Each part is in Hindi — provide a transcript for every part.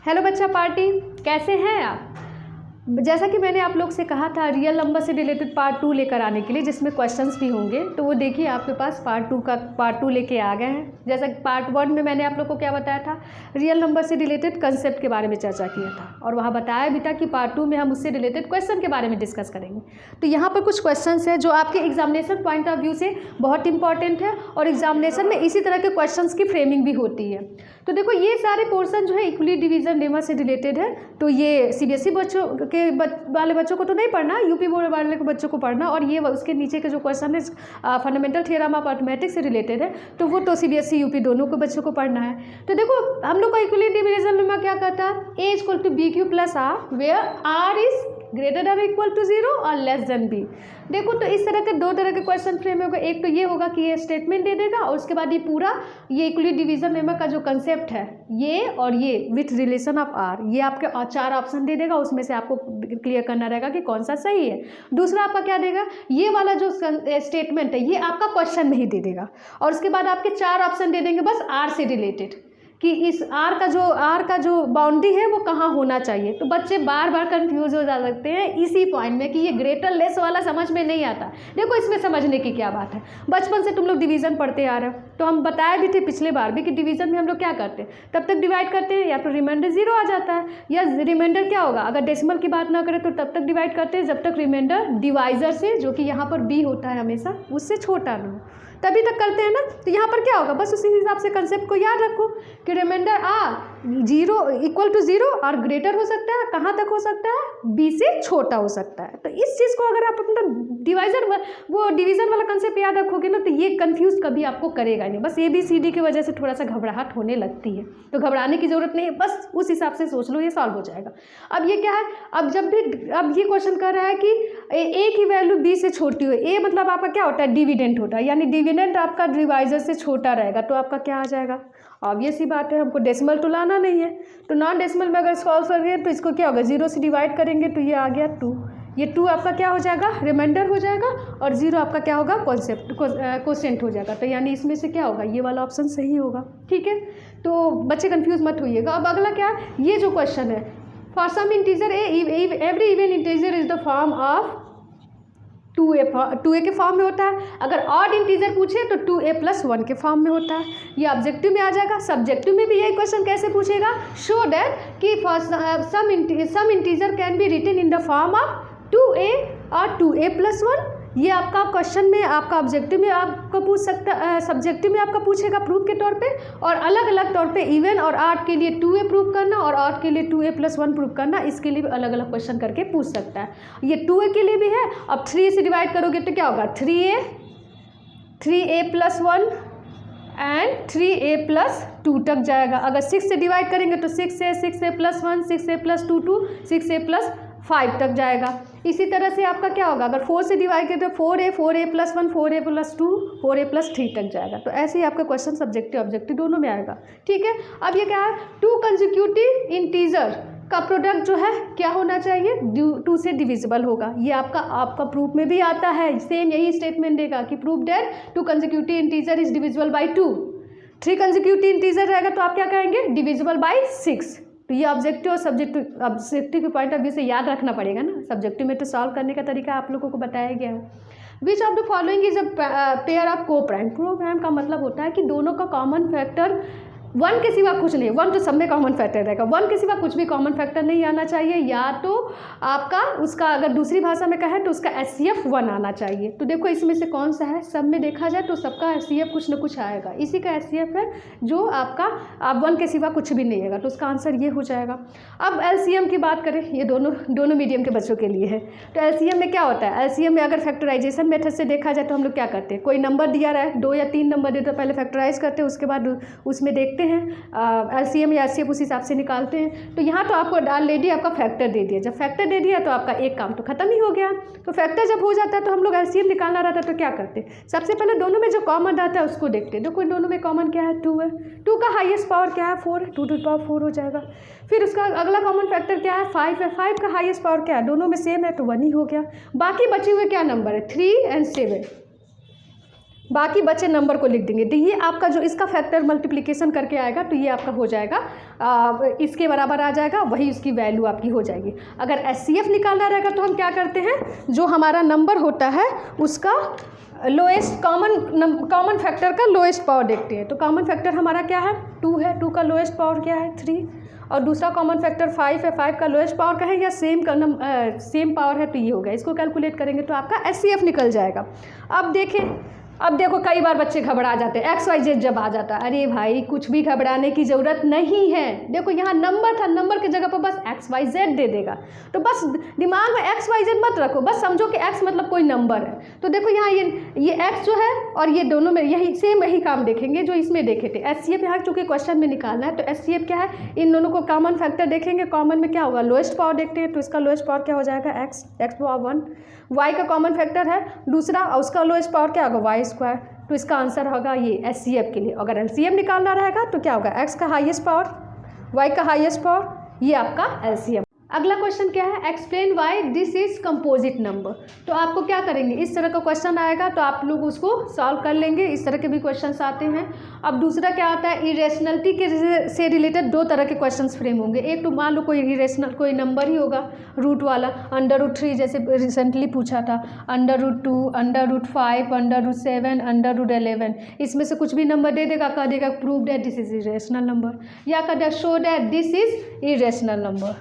हेलो बच्चा पार्टी, कैसे हैं आप? जैसा कि मैंने आप लोग से कहा था रियल नंबर से रिलेटेड पार्ट 2 लेकर आने के लिए, जिसमें क्वेश्चंस भी होंगे। तो वो देखिए आपके पास पार्ट 2 लेके आ गए हैं। जैसा कि पार्ट 1 में मैंने आप लोग को क्या बताया था, रियल नंबर से रिलेटेड कंसेप्ट के बारे में चर्चा किया था, और वहाँ बताया भी था कि पार्ट 2 में हम उससे रिलेटेड क्वेश्चन के बारे में डिस्कस करेंगे। तो यहाँ पर कुछ क्वेश्चन है जो आपके एग्जामिनेशन पॉइंट ऑफ व्यू से बहुत इंपॉर्टेंट है, और एग्जामिनेशन में इसी तरह के क्वेश्चन की फ्रेमिंग भी होती है। तो देखो ये सारे पोर्सन जो है इक्वली डिवीजन लेमा से रिलेटेड है। तो ये सीबीएसई बच्चों के वाले बच्चों को तो नहीं पढ़ना, यूपी बोर्ड वाले के बच्चों को पढ़ना, और ये उसके नीचे के जो क्वेश्चन है फंडामेंटल थ्योरम ऑफ अरिथमेटिक से रिलेटेड है, तो वो तो सीबीएसई यूपी दोनों को बच्चों को पढ़ना है। तो देखो हम लोग का इक्वली डिवीजन लेमा क्या कहता है, a equal to b q plus r where r is greater than equal to 0 और लेस देन बी। देखो तो इस तरह के दो तरह के क्वेश्चन फ्रेम होगा। एक तो ये होगा कि ये स्टेटमेंट दे देगा, और उसके बाद ये पूरा ये इक्वली डिवीजन लेमा का जो कंसेप्ट है ये और ये विथ रिलेशन ऑफ आर, ये आपके 4 ऑप्शन दे देगा, उसमें से आपको क्लियर करना रहेगा कि कौन सा सही है। दूसरा आपका क्या देगा, ये वाला जो स्टेटमेंट है ये आपका क्वेश्चन में ही दे देगा, और उसके बाद आपके 4 ऑप्शन दे देंगे बस आर से रिलेटेड, कि इस आर का जो बाउंड्री है वो कहाँ होना चाहिए। तो बच्चे बार बार कंफ्यूज हो जा सकते हैं इसी पॉइंट में कि ये ग्रेटर लेस वाला समझ में नहीं आता। देखो इसमें समझने की क्या बात है, बचपन से तुम लोग डिवीज़न पढ़ते आ रहे हो, तो हम बताए भी थे पिछले बार भी कि डिवीज़न में हम लोग क्या करते हैं, तब तक डिवाइड करते हैं या तो रिमाइंडर 0 आ जाता है, या रिमाइंडर क्या होगा, अगर डेसिमल की बात ना करें तो तब तक डिवाइड करते हैं जब तक रिमाइंडर डिवाइजर से, जो कि यहाँ पर बी होता है हमेशा, उससे छोटा ना हो, तभी तक करते हैं ना। तो यहाँ पर क्या होगा, बस उसी हिसाब से कंसेप्ट को याद रखो कि रिमाइंडर आर 0 इक्वल टू 0 और ग्रेटर हो सकता है, कहाँ तक हो सकता है, बी से छोटा हो सकता है। तो इस चीज़ को अगर आप अपना डिवीज़न वाला कंसेप्ट याद रखोगे ना, तो ये कंफ्यूज कभी आपको करेगा नहीं। बस ABCD की वजह से थोड़ा सा घबराहट होने लगती है, तो घबराने की ज़रूरत नहीं है, बस उस हिसाब से सोच लो, ये सॉल्व हो जाएगा। अब ये क्या है, अब ये क्वेश्चन कर रहा है कि ए की वैल्यू बी से छोटी हो, ए मतलब आपका क्या होता है, डिविडेंट होता है, यानी डिविडेंट आपका डिवाइजर से छोटा रहेगा, तो आपका क्या आ जाएगा, ऑब्वियस ही बात है, हमको डेसिमल तो लाना नहीं है, तो नॉन डेसिमल में अगर सॉल्व करेंगे तो इसको क्या होगा, 0 से डिवाइड करेंगे तो ये आ गया 2, ये 2 आपका क्या हो जाएगा, रिमाइंडर हो जाएगा, और 0 आपका क्या होगा, क्वोशिएंट हो जाएगा। तो यानी इसमें से क्या होगा, ये वाला ऑप्शन सही होगा। ठीक है, तो बच्चे कंफ्यूज मत होइएगा। अब अगला क्या है, ये जो क्वेश्चन है, for some integer every even integer is the form of 2a के फॉर्म में होता है। अगर ऑड इंटीजर पूछे तो 2a+1 के फॉर्म में होता है। ये ऑब्जेक्टिव में आ जाएगा। सब्जेक्टिव में भी यही क्वेश्चन कैसे पूछेगा, शो दैट कि some integer can be written in the form of 2a और 2a+1। ये आपका क्वेश्चन में, आपका ऑब्जेक्टिव में आपको पूछ सकता है, सब्जेक्टिव में आपका पूछेगा प्रूफ के तौर पे, और अलग अलग तौर पे इवन और ऑड के लिए 2a प्रूफ करना और ऑड के लिए 2a+1 प्रूफ करना, इसके लिए भी अलग अलग क्वेश्चन करके पूछ सकता है। ये 2a के लिए भी है। अब 3 से डिवाइड करोगे तो क्या होगा, 3a+1 एंड 3a+2 तक जाएगा। अगर 6 से डिवाइड करेंगे तो 6a+1 6a+2 6a+5 तक जाएगा। इसी तरह से आपका क्या होगा, अगर 4 से डिवाइड करें तो 4a+1 4a+2 4a+3 तक जाएगा। तो ऐसे ही आपका क्वेश्चन सब्जेक्टिव ऑब्जेक्टिव दोनों में आएगा। ठीक है, अब ये क्या है, 2 कंसेक्यूटिव इंटीजर का प्रोडक्ट जो है क्या होना चाहिए, 2 से डिविजिबल होगा। ये आपका प्रूफ में भी आता है, सेम यही स्टेटमेंट देगा कि proof that 2 consecutive integer is divisible by 2। 3 consecutive integer रहेगा तो आप क्या कहेंगे, डिविजिबल बाई 6। तो ये ऑब्जेक्टिव और सब्जेक्टिव के पॉइंट ऑफ व्यू से याद रखना पड़ेगा ना। सब्जेक्टिव में तो सॉल्व करने का तरीका आप लोगों को बताया गया है। Which of the following is a pair of co-prime. Co-prime का मतलब होता है कि दोनों का कॉमन फैक्टर 1 के सिवा कुछ नहीं, 1 तो सब में कॉमन फैक्टर रहेगा, 1 के सिवा कुछ भी कॉमन फैक्टर नहीं आना चाहिए, या तो आपका उसका अगर दूसरी भाषा में कहें तो उसका HCF 1 आना चाहिए। तो देखो इसमें से कौन सा है, सब में देखा जाए तो सबका HCF कुछ ना कुछ आएगा, इसी का HCF है जो आपका 1 के सिवा कुछ भी नहीं आएगा, तो उसका आंसर ये हो जाएगा। अब LCM की बात करें, ये दोनों मीडियम के बच्चों के लिए है। तो LCM में क्या होता है, LCM में अगर फैक्टराइजेशन मेथड से देखा जाए तो हम लोग क्या करते हैं, कोई नंबर दिया रहा है, 2 या 3 नंबर देते तो पहले फैक्टराइज करते हैं, उसके बाद उसमें देखते हैं LCM या HCF उस हिसाब से निकालते हैं। तो यहाँ तो आपको ऑलरेडी आपका फैक्टर दे दिया, जब फैक्टर दे दिया तो आपका एक काम तो खत्म ही हो गया। तो फैक्टर जब हो जाता है तो हम लोग LCM निकालना रहता है तो क्या करते हैं, सबसे पहले दोनों में जो कॉमन रहता है उसको देखते हैं। देखो दोनों में कॉमन क्या है, 2 है, 2 का हाईएस्ट पावर क्या है, 4 है, 2 टू द पावर 4 हो जाएगा। फिर उसका अगला कॉमन फैक्टर क्या है, 5 है, 5 का हाईएस्ट पावर क्या है, दोनों में सेम है तो 1 ही हो गया। बाकी बचे हुए क्या नंबर है, 3 और 7। बाकी बचे नंबर को लिख देंगे। तो ये आपका जो इसका फैक्टर मल्टीप्लिकेशन करके आएगा तो ये आपका हो जाएगा इसके बराबर आ जाएगा, वही उसकी वैल्यू आपकी हो जाएगी। अगर एचसीएफ निकालना रहेगा तो हम क्या करते हैं, जो हमारा नंबर होता है उसका लोएस्ट कॉमन फैक्टर का लोएस्ट पावर देखते हैं। तो कॉमन फैक्टर हमारा क्या है, 2 है, 2 का लोएस्ट पावर क्या है, 3, और दूसरा कॉमन फैक्टर 5 है, 5 का लोएस्ट पावर का है या सेम पावर है तो ये हो गया। इसको कैलकुलेट करेंगे तो आपका एचसीएफ निकल जाएगा। अब देखो कई बार बच्चे घबरा जाते हैं, XYZ जब आ जाता है, अरे भाई कुछ भी घबराने की ज़रूरत नहीं है। देखो यहाँ नंबर था, नंबर की जगह पर बस XYZ दे देगा, तो बस दिमाग में XYZ मत रखो, बस समझो कि X मतलब कोई नंबर है। तो देखो यहाँ ये X जो है और ये दोनों में यही काम देखेंगे जो इसमें देखे थे। एचसीएफ यहाँ चूँकि क्वेश्चन में निकालना है तो एचसीएफ क्या है, इन दोनों को कॉमन फैक्टर देखेंगे। कॉमन में क्या होगा, लोएस्ट पावर देखते हैं, तो इसका लोएस्ट पावर क्या हो जाएगा, x पावर 1। y का कॉमन फैक्टर है दूसरा और उसका लोएस्ट पावर क्या होगा, y स्क्वायर। तो इसका आंसर होगा ये एचसीएफ के लिए। अगर एलसीएम निकालना रहेगा तो क्या होगा, x का हाईएस्ट पावर, y का हाईएस्ट पावर, ये आपका एलसीएम। अगला क्वेश्चन क्या है, explain why this is composite number. तो आपको क्या करेंगे, इस तरह का क्वेश्चन आएगा तो आप लोग उसको सॉल्व कर लेंगे। इस तरह के भी क्वेश्चंस आते हैं। अब दूसरा क्या आता है, इरेशनलिटी के से रिलेटेड 2 तरह के क्वेश्चंस फ्रेम होंगे। एक तो मान लो कोई इरेशनल कोई नंबर ही होगा, रूट वाला, √3 जैसे रिसेंटली पूछा था, √2, √5, √7, √11, इसमें से कुछ भी नंबर दे देगा, कह देगा prove that this is irrational number, या कह देगा show that this is irrational number.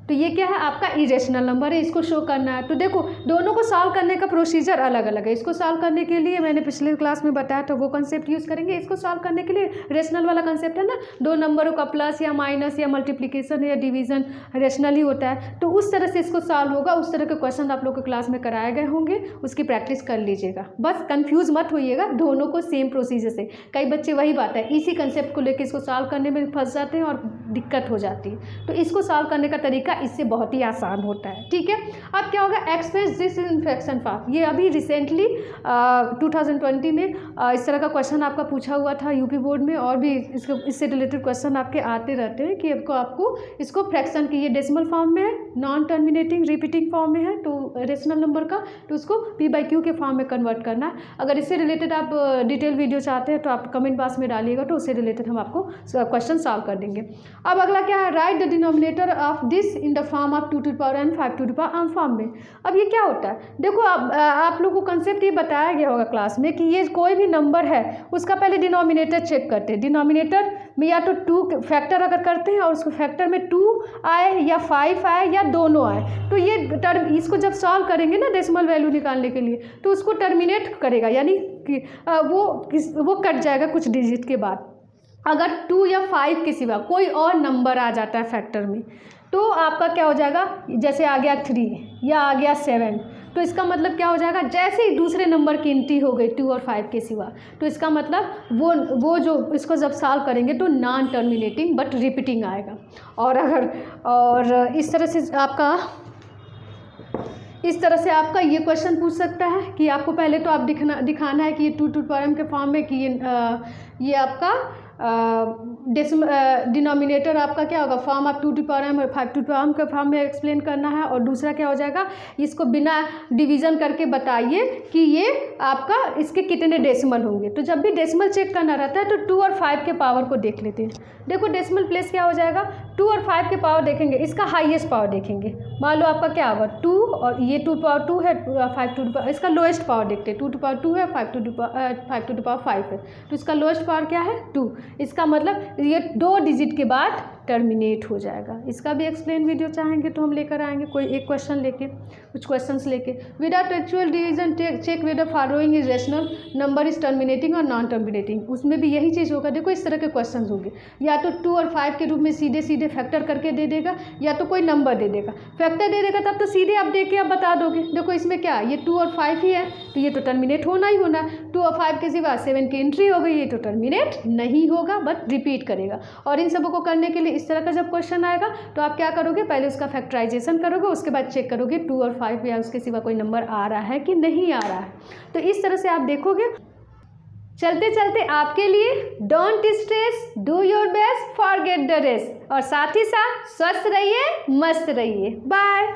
तो ये क्या है, आपका इरेशनल नंबर है, इसको शो करना है। तो देखो दोनों को सॉल्व करने का प्रोसीजर अलग अलग है। इसको सॉल्व करने के लिए मैंने पिछले क्लास में बताया था, वो कंसेप्ट यूज़ करेंगे। इसको सॉल्व करने के लिए रेशनल वाला कंसेप्ट है ना, 2 नंबरों का प्लस या माइनस या मल्टीप्लिकेशन या डिवीजन रेशनल ही होता है। तो उस तरह से इसको सॉल्व होगा। उस तरह के क्वेश्चन आप लोग को क्लास में कराए गए होंगे, उसकी प्रैक्टिस कर लीजिएगा। बस कन्फ्यूज़ मत होइएगा, दोनों को सेम प्रोसीजर से। कई बच्चे वही बात है, इसी कंसेप्ट को लेकर इसको सॉल्व करने में फंस जाते हैं और दिक्कत हो जाती है। तो इसको सॉल्व करने का तरीका इससे बहुत ही आसान होता है, ठीक है। अब क्या होगा, एक्सप्रेस दिस इन्फ्लेक्शन फॉर्म। ये अभी रिसेंटली 2020 में इस तरह का क्वेश्चन आपका पूछा हुआ था यूपी बोर्ड में, और भी इससे रिलेटेड क्वेश्चन आपके आते रहते हैं कि आपको इसको फ्रैक्शन की, ये डेसिमल फॉर्म में है, नॉन टर्मिनेटिंग रिपीटिंग फॉर्म में है, तो रेशनल नंबर का, तो उसको p/q के फॉर्म में कन्वर्ट करना है। अगर इससे रिलेटेड आप डिटेल वीडियो चाहते हैं तो आप कमेंट बॉक्स में डालिएगा, तो उससे रिलेटेड हम आपको क्वेश्चन सॉल्व कर देंगे। अब अगला क्या है, right the denominator of this in the form of 2 to the power n 5 to the power n form में। अब ये क्या होता है, देखो आप लोगों को कंसेप्ट ये बताया गया होगा क्लास में कि ये कोई भी नंबर है उसका पहले डिनोमिनेटर चेक करते हैं। डिनोमिनेटर में या तो 2 फैक्टर अगर करते हैं और उसको फैक्टर में 2 आए या 5 आए या दोनों आए, तो ये इसको जब सॉल्व करेंगे ना डेसिमल वैल्यू निकालने के लिए, तो उसको टर्मिनेट करेगा, यानी कि वो कट जाएगा कुछ डिजिट के बाद। अगर 2 या 5 के सिवा कोई और नंबर आ जाता है फैक्टर में, तो आपका क्या हो जाएगा, जैसे आ गया 3 या आ गया 7, तो इसका मतलब क्या हो जाएगा, जैसे ही दूसरे नंबर की एंट्री हो गई 2 और 5 के सिवा, तो इसका मतलब वो जो इसको जब सॉल्व करेंगे तो नॉन टर्मिनेटिंग बट रिपीटिंग आएगा। और इस तरह से आपका ये क्वेश्चन पूछ सकता है कि आपको पहले तो आप दिखाना है कि ये 2 to the power m के फॉर्म में, कि ये आपका डिनोमिनेटर आपका क्या होगा, form of 2 to the power m और 5 to the power m के फॉर्म में एक्सप्लेन करना है। और दूसरा क्या हो जाएगा, इसको बिना डिवीज़न करके बताइए कि ये आपका इसके कितने डेसिमल होंगे। तो जब भी डेसिमल चेक करना रहता है तो 2 और 5 के पावर को देख लेते हैं। देखो डेसिमल प्लेस क्या हो जाएगा, 2 और 5 के पावर देखेंगे, इसका हाईएस्ट पावर देखेंगे। मान लो आपका क्या होगा 2 और ये 2 पावर 2 है, 5 to the power, इसका लोएस्ट पावर देखते हैं, 2 to the power 2 है, 5 to the power 5 है, तो इसका लोएस्ट पावर क्या है 2। इसका मतलब ये 2 डिजिट के बाद टर्मिनेट हो जाएगा। इसका भी एक्सप्लेन वीडियो चाहेंगे तो हम लेकर आएंगे, कोई एक क्वेश्चन लेके, कुछ क्वेश्चंस लेके। Without actual division check whether following is rational number is terminating और नॉन टर्मिनेटिंग, उसमें भी यही चीज़ होगा। देखो इस तरह के क्वेश्चन होंगे, या तो 2 और 5 के रूप में सीधे सीधे फैक्टर करके दे देगा, या तो कोई नंबर दे देगा। फैक्टर दे देगा तब तो सीधे आप देख के आप बता दोगे, देखो इसमें क्या ये 2 और 5 ही है, तो ये तो टर्मिनेट होना ही होना। 2 और 5 के सिवा 7 की एंट्री हो गई, ये तो टर्मिनेट नहीं होगा बट रिपीट करेगा। और इन सबों को करने के लिए इस तरह का जब क्वेश्चन आएगा तो आप क्या करोगे, पहले उसका फैक्टराइजेशन करोगे, उसके बाद चेक करोगे 2 और 5 या उसके सिवा कोई नंबर आ रहा है कि नहीं आ रहा है। तो इस तरह से आप देखोगे। चलते चलते आपके लिए don't stress, do your best, forget the rest, और साथ ही साथ स्वस्थ रहिए, मस्त रहिए। बाय।